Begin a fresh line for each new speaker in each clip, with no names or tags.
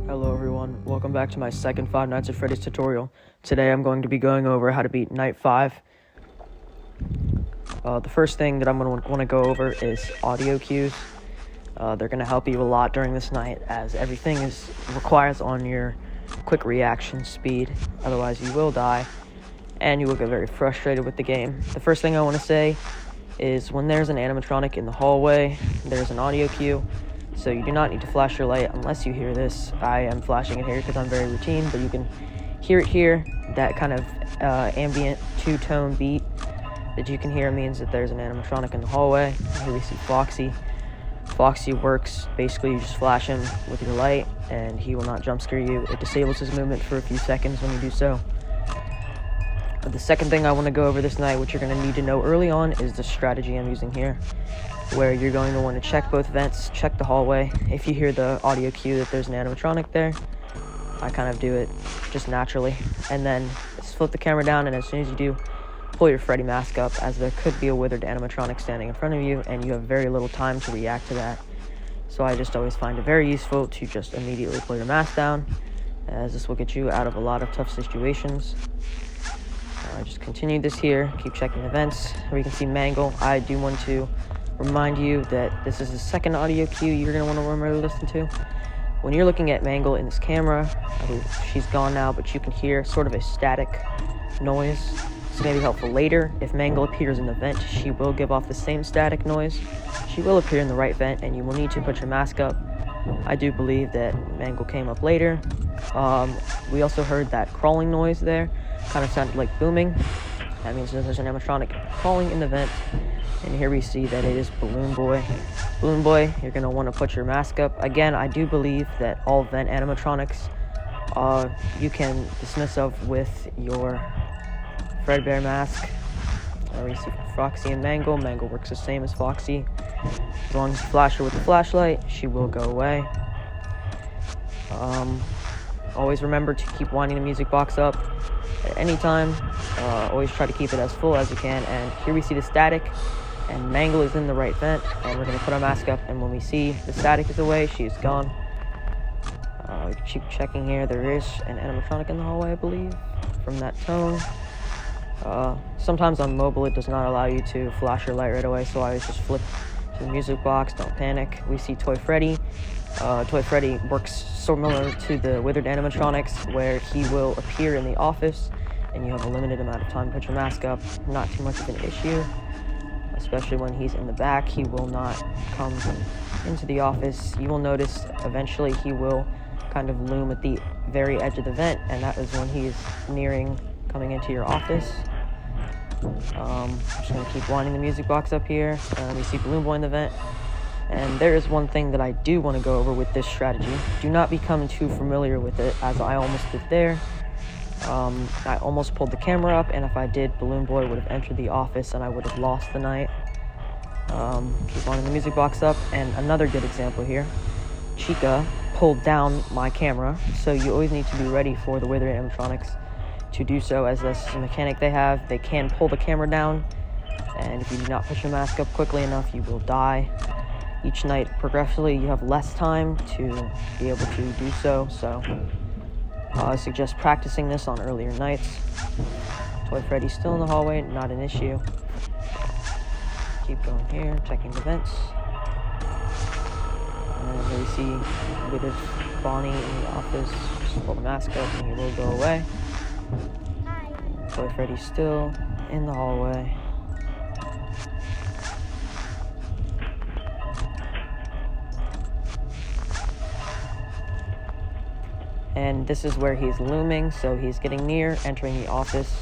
Hello everyone, welcome back to my second Five Nights at Freddy's tutorial. Today I'm going to be going over how to beat Night 5. The first thing that I'm going to want to go over is audio cues. They're going to help you a lot during this night, as everything requires on your quick reaction speed. Otherwise you will die, and you will get very frustrated with the game. The first thing I want to say is when there's an animatronic in the hallway, there's an audio cue. So you do not need to flash your light unless you hear this. I am flashing it here because I'm very routine, but you can hear it here. That kind of ambient two-tone beat that you can hear means that there's an animatronic in the hallway. Here we see Foxy. Foxy works, basically you just flash him with your light and he will not jump scare you. It disables his movement for a few seconds when you do so. The second thing I want to go over this night, which you're going to need to know early on, is the strategy I'm using here, where you're going to want to check both vents, check the hallway. If you hear the audio cue that there's an animatronic there, I kind of do it just naturally. And then just flip the camera down, and as soon as you do, pull your Freddy mask up, as there could be a withered animatronic standing in front of you, and you have very little time to react to that. So I just always find it very useful to just immediately pull your mask down, as this will get you out of a lot of tough situations. Just continue this here, keep checking the vents. Where you can see Mangle, I do want to remind you that this is the second audio cue you're going to want to remember to listen to. When you're looking at Mangle in this camera, she's gone now, but you can hear sort of a static noise. This may be helpful later. If Mangle appears in the vent, she will give off the same static noise. She will appear in the right vent, and you will need to put your mask up. I do believe that Mangle came up later. We also heard that crawling noise there. Kind of sounded like booming. That means that there's an animatronic crawling in the vent. And here we see that it is Balloon Boy. Balloon Boy, you're going to want to put your mask up. Again, I do believe that all vent animatronics you can dismiss of with your Fredbear mask. We see Foxy and Mangle. Mangle works the same as Foxy. As long as you flash her with the flashlight, she will go away. Always remember to keep winding the music box up at any time. Always try to keep it as full as you can. And here we see the static, and Mangle is in the right vent, and we're going to put our mask up, and when we see the static is away, she is gone. Keep checking here. There is an animatronic in the hallway, I believe, from that tone. Sometimes on mobile it does not allow you to flash your light right away, so I always just flip to the music box. Don't panic. We see Toy Freddy. Toy Freddy works similar to the withered animatronics, where he will appear in the office and you have a limited amount of time to put your mask up. Not too much of an issue, especially when he's in the back. He will not come into the office. You will notice eventually he will kind of loom at the very edge of the vent, and that is when he's nearing coming into your office. I'm just going to keep winding the music box up here. We see Balloon Boy in the vent. And there is one thing that I do want to go over with this strategy. Do not become too familiar with it, as I almost did there. I almost pulled the camera up, and if I did, Balloon Boy would have entered the office and I would have lost the night. Keep winding the music box up. And another good example here. Chica pulled down my camera, so you always need to be ready for the withered animatronics to do so, as this is a mechanic they have. They can pull the camera down, and if you do not put your mask up quickly enough, you will die. Each night, progressively, you have less time to be able to do so, so I suggest practicing this on earlier nights. Toy Freddy's still in the hallway, not an issue. Keep going here, checking the vents. And here we see withered Bonnie in the office. Just pull the mask up and he will go away. Toy Freddy's still in the hallway. And this is where he's looming, so he's getting near entering the office.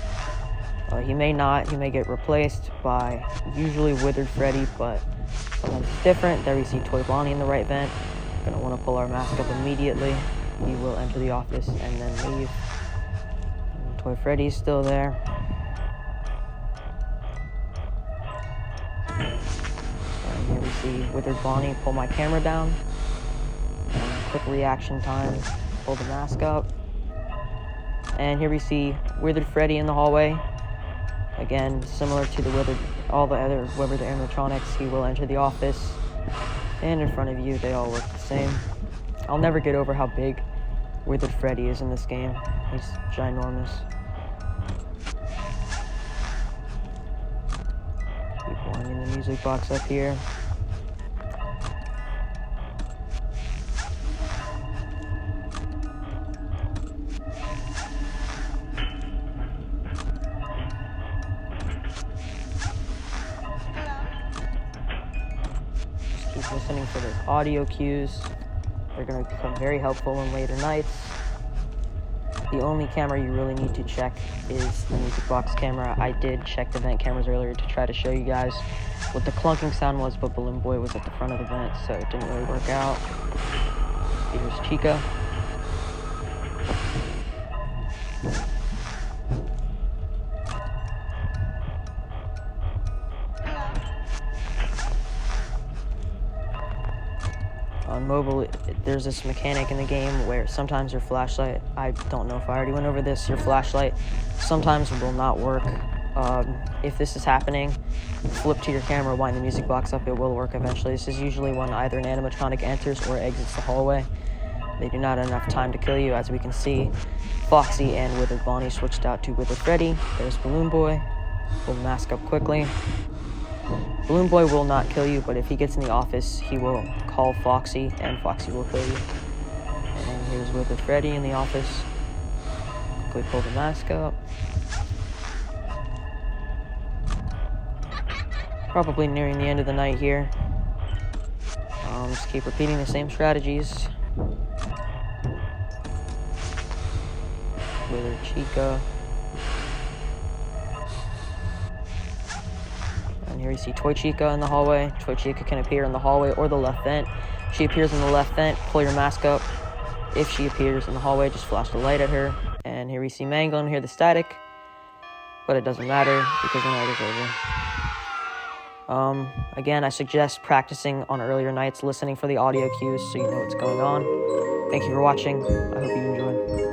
He may not, he may get replaced by usually withered Freddy, but sometimes it's different. There we see Toy Bonnie in the right vent. Gonna want to pull our mask up immediately. He will enter the office and then leave. And Toy Freddy's still there. And here we see withered Bonnie pull my camera down. And quick reaction time. Pull the mask up. And here we see withered Freddy in the hallway. Again, similar to all the other withered animatronics, he will enter the office. And in front of you, they all look the same. I'll never get over how big Withered Freddy is in this game. He's ginormous. Keep winding the music box up here. Just keep listening for those audio cues. They're going to become very helpful in later nights. The only camera you really need to check is the music box camera. I did check the vent cameras earlier to try to show you guys what the clunking sound was, but Balloon Boy was at the front of the vent, so it didn't really work out. Here's Chica. On mobile, there's this mechanic in the game where sometimes your flashlight, I don't know if I already went over this, your flashlight sometimes will not work. If this is happening, flip to your camera, wind the music box up, it will work eventually. This is usually when either an animatronic enters or exits the hallway. They do not have enough time to kill you. As we can see, Foxy and Withered Bonnie switched out to Withered Freddy. There's Balloon Boy. Pull the mask up quickly. Balloon Boy will not kill you, but if he gets in the office, he will call Foxy, and Foxy will kill you. And here's Withered Freddy in the office. Quickly pull the mask up. Probably nearing the end of the night here. Just keep repeating the same strategies. Withered Chica. And here you see Toy Chica in the hallway. Toy Chica can appear in the hallway or the left vent. If she appears in the left vent, pull your mask up. If she appears in the hallway, just flash the light at her. And here we see Mango and hear the static. But it doesn't matter because the night is over. Again, I suggest practicing on earlier nights, listening for the audio cues so you know what's going on. Thank you for watching. I hope you enjoyed.